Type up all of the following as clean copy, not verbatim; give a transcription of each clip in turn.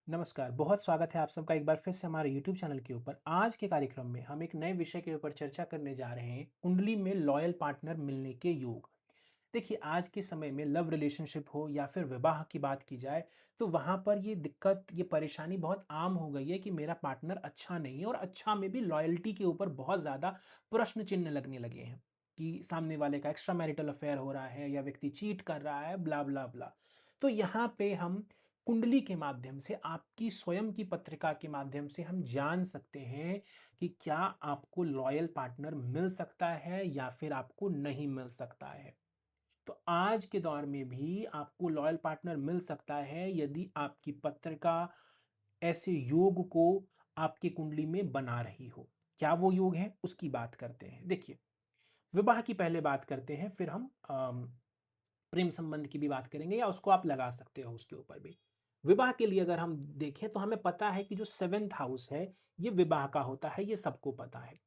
नमस्कार, बहुत स्वागत है आप सबका एक बार फिर से हमारे YouTube चैनल के ऊपर। आज के कार्यक्रम में हम एक नए विषय के ऊपर चर्चा करने जा रहे हैं, कुंडली में लॉयल पार्टनर मिलने के योग। देखिए, आज के समय में लव रिलेशनशिप हो या फिर विवाह की बात की जाए, तो वहाँ पर ये दिक्कत, ये परेशानी बहुत आम हो गई है कि मेरा पार्टनर अच्छा नहीं है और अच्छा में भी लॉयल्टी के ऊपर बहुत ज़्यादा प्रश्न चिन्ह लगने लगे हैं, कि सामने वाले का एक्स्ट्रा मैरिटल अफेयर हो रहा है या व्यक्ति चीट कर रहा है, ब्ला, ब्ला, ब्ला। तो यहाँ पे हम कुंडली के माध्यम से, आपकी स्वयं की पत्रिका के माध्यम से हम जान सकते हैं कि क्या आपको लॉयल पार्टनर मिल सकता है या फिर आपको नहीं मिल सकता है। तो आज के दौर में भी आपको लॉयल पार्टनर मिल सकता है यदि आपकी पत्रिका ऐसे योग को आपकी कुंडली में बना रही हो। क्या वो योग है उसकी बात करते हैं। देखिए, विवाह की पहले बात करते हैं, फिर हम प्रेम संबंध की भी बात करेंगे या उसको आप लगा सकते हो उसके ऊपर भी। विवाह के लिए अगर हम देखें तो हमें पता है कि जो सेवेंथ हाउस है ये विवाह का होता है, ये सबको पता है।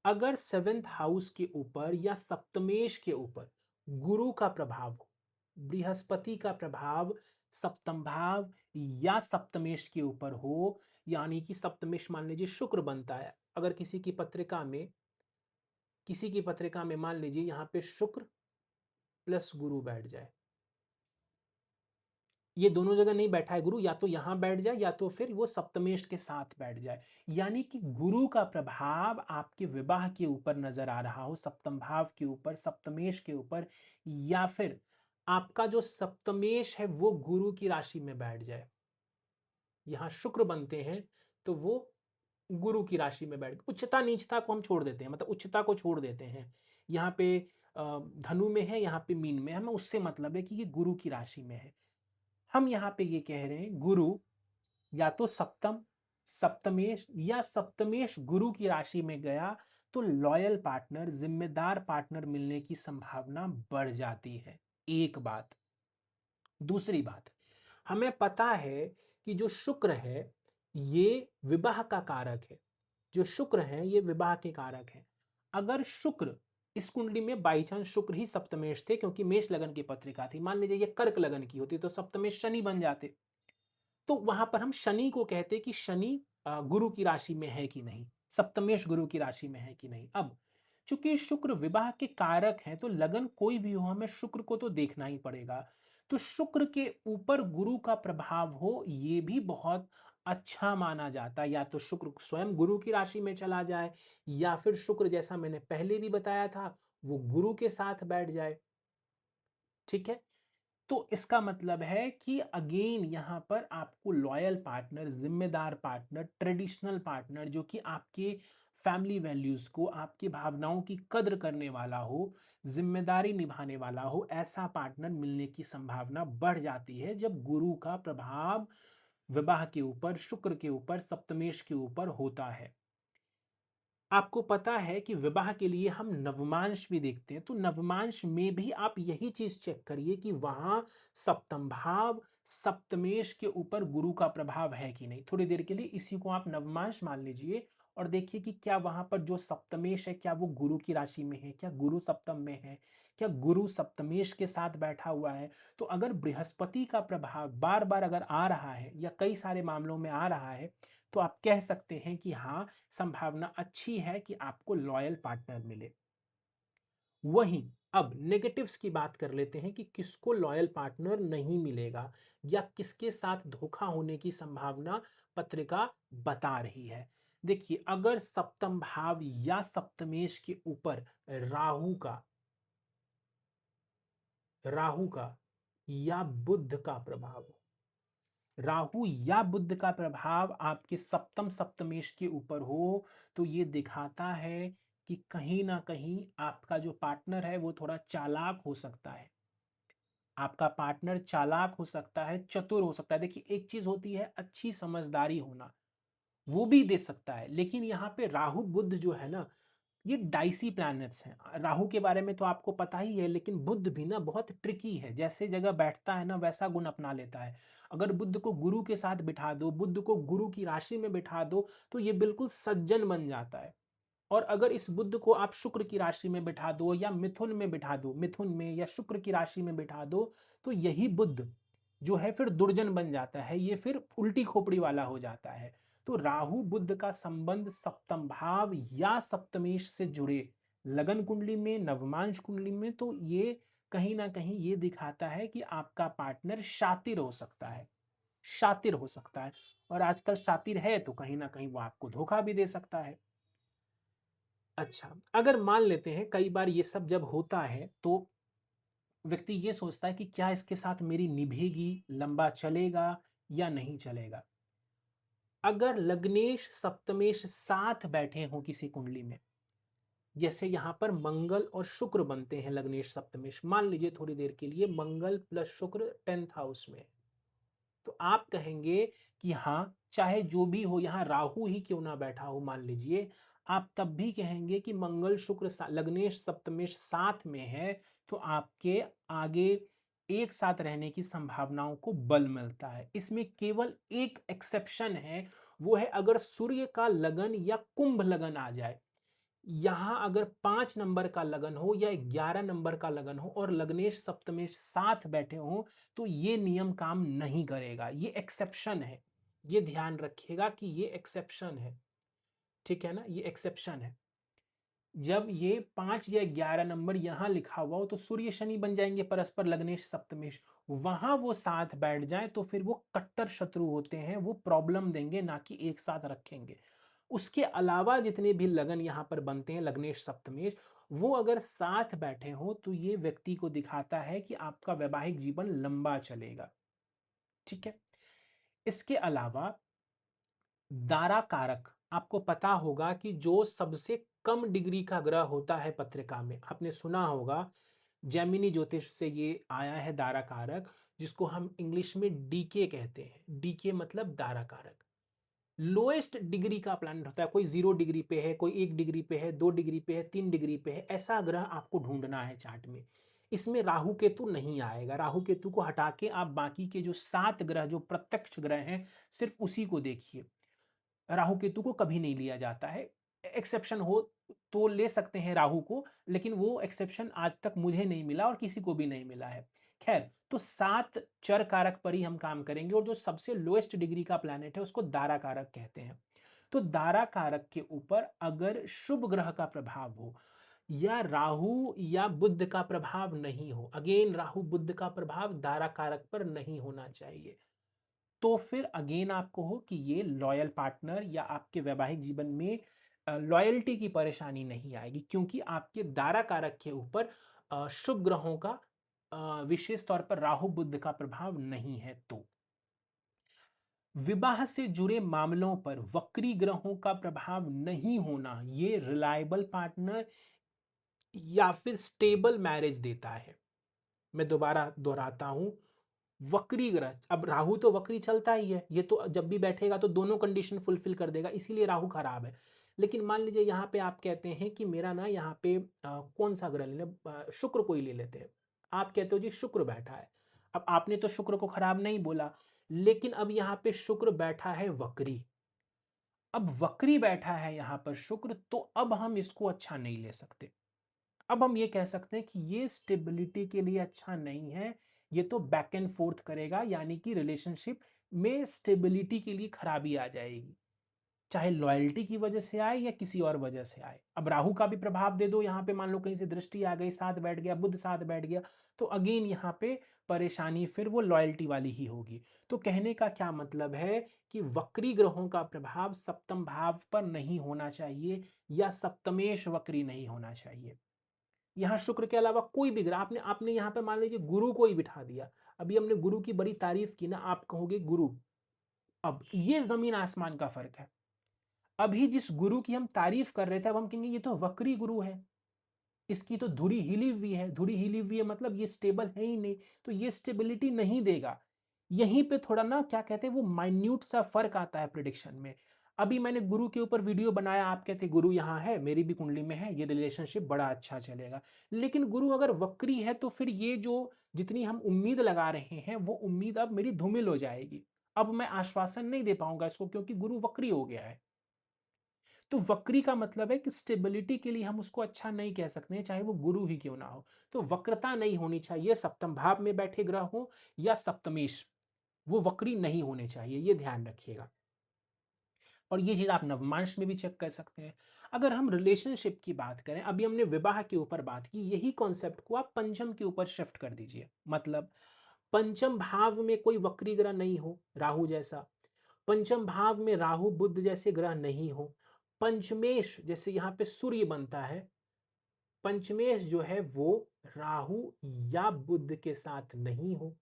अगर सेवेंथ हाउस के ऊपर या सप्तमेश के ऊपर गुरु का प्रभाव हो, बृहस्पति का प्रभाव सप्तम भाव या सप्तमेश के ऊपर हो, यानी कि सप्तमेश मान लीजिए शुक्र बनता है। अगर किसी की पत्रिका में मान लीजिए यहाँ पे शुक्र प्लस गुरु बैठ जाए, ये दोनों जगह नहीं बैठा है गुरु, या तो यहां बैठ जाए या तो फिर वो सप्तमेश के साथ बैठ जाए, यानी कि गुरु का प्रभाव आपके विवाह के ऊपर नजर आ रहा हो, सप्तम भाव के ऊपर, सप्तमेश के ऊपर, या फिर आपका जो सप्तमेश है वो गुरु की राशि में बैठ जाए। यहां शुक्र बनते हैं तो वो गुरु की राशि में बैठ, उच्चता नीचता को हम छोड़ देते हैं, मतलब उच्चता को छोड़ देते हैं। यहाँ पे धनु में है, यहाँ पे मीन में है, हमें उससे मतलब है कि ये गुरु की राशि में है। हम यहाँ पे ये कह रहे हैं गुरु या तो सप्तम, सप्तमेश या सप्तमेश गुरु की राशि में गया तो लॉयल पार्टनर, जिम्मेदार पार्टनर मिलने की संभावना बढ़ जाती है। एक बात। दूसरी बात, हमें पता है कि जो शुक्र है ये विवाह का कारक है। जो शुक्र है ये विवाह के कारक है। अगर शुक्र इस कुंडली में बाई चांस शुक्र ही सप्तमेश थे, क्योंकि मेष लगन की पत्रिका थी, मान लीजिए ये कर्क लगन की होती तो सप्तमेश शनि बन जाते। तो वहां पर हम शनि को कहते कि शनि गुरु की राशि में है कि नहीं, सप्तमेश गुरु की राशि में है कि नहीं। अब चूंकि शुक्र विवाह के कारक हैं तो लगन कोई भी हो, हमें शुक्र को तो देखना ही पड़ेगा। तो शुक्र के ऊपर गुरु का प्रभाव हो ये भी बहुत अच्छा माना जाता है। या तो शुक्र स्वयं गुरु की राशि में चला जाए, या फिर शुक्र जैसा मैंने पहले भी बताया था वो गुरु के साथ बैठ जाए। ठीक है, तो इसका मतलब है कि अगेन यहाँ पर आपको लॉयल पार्टनर, जिम्मेदार पार्टनर, ट्रेडिशनल पार्टनर, जो कि आपके फैमिली वैल्यूज को, आपकी भावनाओं की कद्र करने वाला हो, जिम्मेदारी निभाने वाला हो, ऐसा पार्टनर मिलने की संभावना बढ़ जाती है जब गुरु का प्रभाव विवाह के ऊपर, शुक्र के ऊपर, सप्तमेश के ऊपर होता है। आपको पता है कि विवाह के लिए हम नवमांश भी देखते हैं, तो नवमांश में भी आप यही चीज चेक करिए कि वहां सप्तम भाव, सप्तमेश के ऊपर गुरु का प्रभाव है कि नहीं। थोड़ी देर के लिए इसी को आप नवमांश मान लीजिए और देखिए कि क्या वहां पर जो सप्तमेश है क्या वो गुरु की राशि में है, क्या गुरु सप्तम में है, क्या गुरु सप्तमेश के साथ बैठा हुआ है। तो अगर बृहस्पति का प्रभाव बार बार अगर आ रहा है या कई सारे मामलों में आ रहा है, तो आप कह सकते हैं कि हाँ, संभावना अच्छी है कि आपको लॉयल पार्टनर मिले। वहीं अब नेगेटिव्स की बात कर लेते हैं कि किसको लॉयल पार्टनर नहीं मिलेगा या किसके साथ धोखा होने की संभावना पत्रिका बता रही है। देखिए, अगर सप्तम भाव या सप्तमेश के ऊपर राहु का या बुध का प्रभाव हो, राहु या बुध का प्रभाव आपके सप्तम सप्तमेश के ऊपर हो, तो ये दिखाता है कि कहीं ना कहीं आपका जो पार्टनर है वो थोड़ा चालाक हो सकता है। आपका पार्टनर चालाक हो सकता है, चतुर हो सकता है। देखिए, एक चीज होती है अच्छी समझदारी होना, वो भी दे सकता है, लेकिन यहाँ पे राहु बुध जो है ना, ये डाइसी प्लैनेट्स हैं। राहु के बारे में तो आपको पता ही है, लेकिन बुध भी ना बहुत ट्रिकी है, जैसे जगह बैठता है ना वैसा गुण अपना लेता है। अगर बुध को गुरु के साथ बिठा दो, बुध को गुरु की राशि में बिठा दो, तो ये बिल्कुल सज्जन बन जाता है। और अगर इस बुध को आप शुक्र की राशि में बिठा दो या मिथुन में बिठा दो, मिथुन में या शुक्र की राशि में बिठा दो, तो यही बुध जो है फिर दुर्जन बन जाता है, ये फिर उल्टी खोपड़ी वाला हो जाता है। तो राहु बुध का संबंध सप्तम भाव या सप्तमेश से जुड़े लगन कुंडली में, नवमांश कुंडली में, तो ये कहीं ना कहीं ये दिखाता है कि आपका पार्टनर शातिर हो सकता है, शातिर हो सकता है। और आजकल शातिर है तो कहीं ना कहीं वो आपको धोखा भी दे सकता है। अच्छा, अगर मान लेते हैं कई बार ये सब जब होता है तो व्यक्ति ये सोचता है कि क्या इसके साथ मेरी निभेगी, लंबा चलेगा या नहीं चलेगा। अगर लग्नेश सप्तमेश साथ बैठे हों किसी कुंडली में, जैसे यहां पर मंगल और शुक्र बनते हैं लग्नेश सप्तमेश, मान लीजिए थोड़ी देर के लिए मंगल प्लस शुक्र 10th हाउस में, तो आप कहेंगे कि हाँ, चाहे जो भी हो, यहाँ राहु ही क्यों ना बैठा हो मान लीजिए, आप तब भी कहेंगे कि मंगल शुक्र लग्नेश सप्तमेश साथ में है, तो आपके आगे एक साथ रहने की संभावनाओं को बल मिलता है। इसमें केवल एक एक्सेप्शन है, वो है अगर सूर्य का लगन या कुंभ लगन आ जाए। यहां अगर 5 नंबर का लगन हो या 11 नंबर का लगन हो और लग्नेश सप्तमेश साथ बैठे हो, तो ये नियम काम नहीं करेगा। ये एक्सेप्शन है, ये ध्यान रखिएगा कि ये एक्सेप्शन है। ठीक है ना, ये एक्सेप्शन है। जब ये 5 या 11 नंबर यहां लिखा हुआ हो तो सूर्य शनि बन जाएंगे परस्पर लग्नेश सप्तमेश, वहां वो साथ बैठ जाए तो फिर वो कट्टर शत्रु होते हैं, वो प्रॉब्लम देंगे, ना कि एक साथ रखेंगे। उसके अलावा जितने भी लगन यहां पर बनते हैं लग्नेश सप्तमेश, वो अगर साथ बैठे हो तो ये व्यक्ति को दिखाता है कि आपका वैवाहिक जीवन लंबा चलेगा। ठीक है। इसके अलावा दारा कारक, आपको पता होगा कि जो सबसे कम डिग्री का ग्रह होता है पत्रिका में, आपने सुना होगा, जैमिनी ज्योतिष से ये आया है दारा कारक, जिसको हम इंग्लिश में डीके कहते हैं। डीके मतलब दारा कारक। लोएस्ट डिग्री का प्लैनेट होता है, कोई 0 डिग्री पे है, कोई 1 डिग्री पे है, 2 डिग्री पे है, 3 डिग्री पे है, ऐसा ग्रह आपको ढूंढना है चार्ट में। इसमें राहु केतु नहीं आएगा। राहु केतु को हटा के आप बाकी के जो 7 ग्रह जो प्रत्यक्ष ग्रह हैं, सिर्फ उसी को देखिए। राहु केतु को कभी नहीं लिया जाता है। एक्सेप्शन हो तो ले सकते हैं राहु को, लेकिन वो एक्सेप्शन आज तक मुझे नहीं मिला और किसी को भी नहीं मिला है। खैर, तो 7 चर कारक पर ही हम काम करेंगे और जो सबसे लोएस्ट डिग्री का प्लैनेट है उसको दारा कारक कहते हैं। तो दारा कारक के ऊपर अगर शुभ ग्रह का प्रभाव हो या राहु या बुध का प्रभाव नहीं हो, अगेन राहु बुध का प्रभाव दारा कारक पर नहीं होना चाहिए, तो फिर अगेन आपको हो कि ये लॉयल पार्टनर या आपके वैवाहिक जीवन में लॉयल्टी की परेशानी नहीं आएगी, क्योंकि आपके दारा कारक के ऊपर शुभ ग्रहों का विशेष तौर पर राहु बुध का प्रभाव नहीं है। तो विवाह से जुड़े मामलों पर वक्री ग्रहों का प्रभाव नहीं होना, ये रिलायबल पार्टनर या फिर स्टेबल मैरिज देता है। मैं दोबारा दोहराता हूं, वक्री ग्रह, अब राहु तो वक्री चलता ही है, ये तो जब भी बैठेगा तो दोनों कंडीशन फुलफिल कर देगा, इसीलिए राहु खराब है। लेकिन मान लीजिए यहाँ पे आप कहते हैं कि मेरा ना यहाँ पे कौन सा ग्रह ले लें, शुक्र को ही ले लेते हैं। आप कहते हो जी शुक्र बैठा है। अब आपने तो शुक्र को खराब नहीं बोला, लेकिन अब यहाँ पे शुक्र बैठा है वक्री। अब वक्री बैठा है यहाँ पर शुक्र, तो अब हम इसको अच्छा नहीं ले सकते। अब हम ये कह सकते हैं कि ये स्टेबिलिटी के लिए अच्छा नहीं है, ये तो बैक एंड फोर्थ करेगा, यानी कि रिलेशनशिप में स्टेबिलिटी के लिए खराबी आ जाएगी, चाहे लॉयल्टी की वजह से आए या किसी और वजह से आए। अब राहु का भी प्रभाव दे दो यहाँ पे, मान लो कहीं से दृष्टि आ गई, साथ बैठ गया, बुध साथ बैठ गया, तो अगेन यहाँ पे परेशानी फिर वो लॉयल्टी वाली ही होगी। तो कहने का क्या मतलब है कि वक्री ग्रहों का प्रभाव सप्तम भाव पर नहीं होना चाहिए या सप्तमेश वक्री नहीं होना चाहिए। यहाँ शुक्र के अलावा कोई भी ग्रह, आपने आपने यहाँ पे मान लीजिए गुरु को ही बिठा दिया। अभी हमने गुरु की बड़ी तारीफ की ना, आप कहोगे गुरु, अब ये जमीन आसमान का फर्क है। अभी जिस गुरु की हम तारीफ कर रहे थे, अब हम कहेंगे ये तो वक्री गुरु है, इसकी तो धुरी हिली हुई है। धुरी हिली हुई है मतलब ये स्टेबल है ही नहीं, तो ये स्टेबिलिटी नहीं देगा। यहीं पे थोड़ा ना क्या कहते हैं, वो माइन्यूट सा फर्क आता है प्रिडिक्शन में। अभी मैंने गुरु के ऊपर वीडियो बनाया, आप कहते गुरु यहाँ है, मेरी भी कुंडली में है, ये रिलेशनशिप बड़ा अच्छा चलेगा। लेकिन गुरु अगर वक्री है तो फिर ये जो जितनी हम उम्मीद लगा रहे हैं वो उम्मीद अब मेरी धूमिल हो जाएगी। अब मैं आश्वासन नहीं दे पाऊंगा इसको, क्योंकि गुरु वक्री हो गया है। तो वक्री का मतलब है कि स्टेबिलिटी के लिए हम उसको अच्छा नहीं कह सकते हैं, चाहे वो गुरु ही क्यों ना हो। तो वक्रता नहीं होनी चाहिए, सप्तम भाव में बैठे ग्रह हो या सप्तमेश, वो वक्री नहीं होने चाहिए, ये ध्यान रखिएगा। और ये चीज़ आप नवमांश में भी चेक कर सकते हैं। अगर हम रिलेशनशिप की बात करें, अभी हमने विवाह के ऊपर बात की, यही कॉन्सेप्ट को आप पंचम के ऊपर शिफ्ट कर दीजिए। मतलब पंचम भाव में कोई वक्री ग्रह नहीं हो, राहु जैसा। पंचम भाव में राहु बुध जैसे ग्रह नहीं हो। पंचमेश जैसे यहाँ पे सूर्य बनता है, पंचमेश जो है वो राहु या बुध के साथ नहीं हो।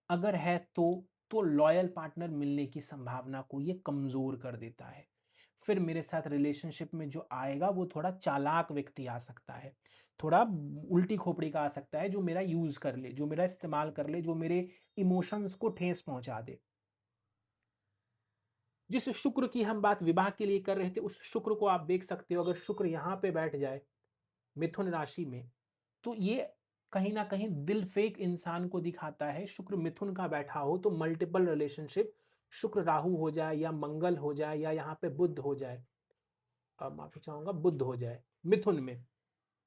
अगर है तो लॉयल पार्टनर मिलने की संभावना को ये कमजोर कर देता है। फिर मेरे साथ रिलेशनशिप में जो आएगा वो थोड़ा चालाक व्यक्ति आ सकता है, थोड़ा उल्टी खोपड़ी का आ सकता है, जो मेरा यूज कर ले, जो मेरा इस्तेमाल कर ले, जो मेरे इमोशंस को ठेस पहुंचा दे। जिस शुक्र की हम बात विवाह के लिए कर रहे थे, उस शुक्र को आप देख सकते हो, अगर शुक्र यहाँ पे बैठ जाए मिथुन राशि में, तो ये कहीं न कहीं दिल फेक इंसान को दिखाता है। शुक्र मिथुन का बैठा हो तो मल्टीपल रिलेशनशिप, शुक्र राहु हो जाए या मंगल हो जाए या यहाँ पे बुध हो जाए, माफ़ी चाहूँगा, बुध हो जाए मिथुन में।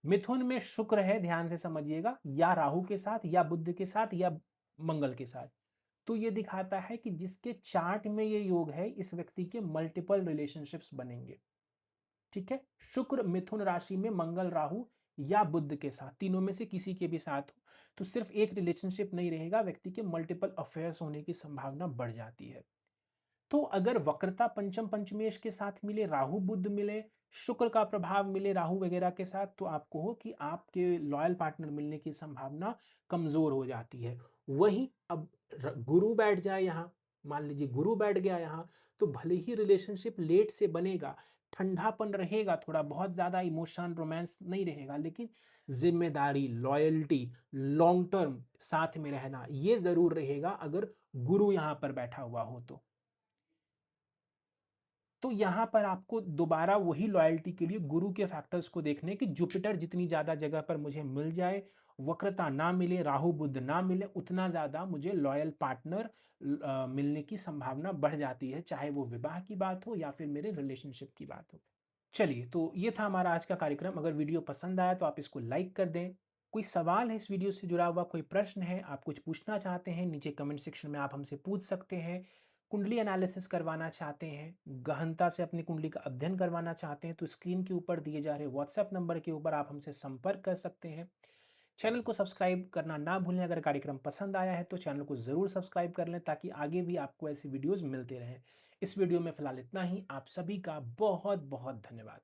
मिथुन में शुक्र है, ध्यान से समझिएगा, या राहु के साथ या बुध के साथ या मंगल के साथ। तो ये दिखाता है कि जिसके चार्ट में ये योग है, इस व्यक्ति के मल्टीपल रिलेशनशिप्स बनेंगे। ठीक है? शुक्र मिथुन राशि में मंगल राहु या बुध के साथ, तीनों में से किसी के भी साथ हो, तो सिर्फ एक रिलेशनशिप नहीं रहेगा, व्यक्ति के मल्टीपल अफेयर्स होने की संभावना बढ़ जाती है। तो अगर वक्रता पंचम पंचमेश के साथ मिले, राहु बुध मिले, शुक्र का प्रभाव मिले राहु वगैरह के साथ, तो आपको हो कि आपके लॉयल पार्टनर मिलने की संभावना कमजोर हो जाती है। वहीं अब गुरु बैठ जाए यहाँ, मान लीजिए गुरु बैठ गया यहाँ, तो भले ही रिलेशनशिप लेट से बनेगा, ठंडापन रहेगा, थोड़ा बहुत ज्यादा इमोशन रोमांस नहीं रहेगा, लेकिन जिम्मेदारी, लॉयल्टी, लॉन्ग टर्म साथ में रहना, ये जरूर रहेगा अगर गुरु यहाँ पर बैठा हुआ हो तो यहाँ पर आपको दोबारा वही लॉयल्टी के लिए गुरु के फैक्टर्स को देखने कि जुपिटर जितनी ज़्यादा जगह पर मुझे मिल जाए, वक्रता ना मिले, राहु बुध ना मिले, उतना ज़्यादा मुझे लॉयल पार्टनर मिलने की संभावना बढ़ जाती है, चाहे वो विवाह की बात हो या फिर मेरे रिलेशनशिप की बात हो। चलिए, तो ये था हमारा आज का कार्यक्रम। अगर वीडियो पसंद आया तो आप इसको लाइक कर दें। कोई सवाल है इस वीडियो से जुड़ा हुआ, कोई प्रश्न है, आप कुछ पूछना चाहते हैं, नीचे कमेंट सेक्शन में आप हमसे पूछ सकते हैं। कुंडली एनालिसिस करवाना चाहते हैं, गहनता से अपनी कुंडली का अध्ययन करवाना चाहते हैं, तो स्क्रीन के ऊपर दिए जा रहे व्हाट्सएप नंबर के ऊपर आप हमसे संपर्क कर सकते हैं। चैनल को सब्सक्राइब करना ना भूलें। अगर कार्यक्रम पसंद आया है तो चैनल को ज़रूर सब्सक्राइब कर लें, ताकि आगे भी आपको ऐसी वीडियोज़ मिलते रहें। इस वीडियो में फ़िलहाल इतना ही। आप सभी का बहुत बहुत धन्यवाद।